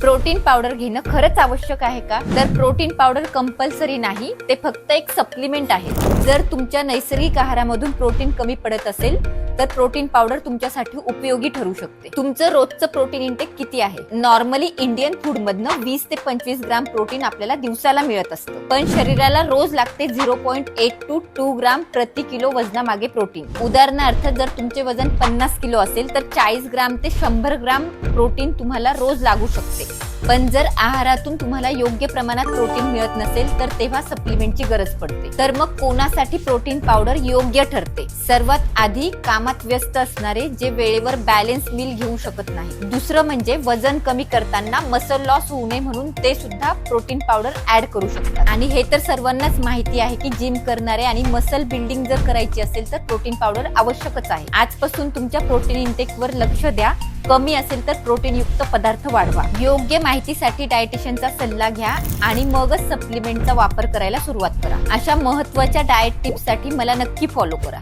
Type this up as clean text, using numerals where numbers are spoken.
Protein powder घेणं खरंच आवश्यक आहे का? तर प्रोटीन पावडर कंपल्सरी नाही, ते फक्त एक सप्लिमेंट आहे. जर तुमच्या नैसर्गिक आहारामधून प्रोटीन कमी पडत असेल तर प्रोटीन पावडर तुमच्यासाठी उपयोगी ठरू शकते. तुमचं रोजचं प्रोटीन इंटेक किती आहे? नॉर्मली इंडियन फूड मधनं 20 ते 25 ग्राम प्रोटीन आपल्याला दिवसाला मिळत असतं, पण शरीराला रोज लागते 0.8 to 2 ग्राम प्रति किलो वजनामागे प्रोटीन. उदाहरणार्थ जर तुमचे वजन 50 किलो असेल तर 40 ग्राम ते 100 ग्राम प्रोटीन तुम्हाला रोज लागू शकते. पण जर आहारातून तुम्हाला योग्य प्रमाणात प्रोटीन मिळत नसेल तर तेव्हा सप्लिमेंटची गरज पडते. तर मग कोणासाठी प्रोटीन पावडर योग्य ठरते? सर्वात आधी कामात व्यस्त असणारे जे वेळेवर बॅलन्स मील घेऊ शकत नाही. दुसरं म्हणजे वजन कमी करताना मसल लॉस होऊ नये म्हणून ते सुद्धा प्रोटीन पावडर ऍड करू शकतात. आणि हे तर सर्वांनाच माहिती आहे की जिम करणारे आणि मसल बिल्डिंग जर करायची असेल तर प्रोटीन पावडर आवश्यकच आहे. आजपासून तुमच्या प्रोटीन इंटेकवर लक्ष द्या. कमी असेल तर प्रोटीन युक्त पदार्थ वाढवा. योग्य माहितीसाठी डायटिशियनचा सल्ला घ्या आणि मगच सप्लिमेंटचा वापर करायला सुरुवात करा. अशा महत्त्वाच्या डाएट टिप्ससाठी मला नक्की फॉलो करा.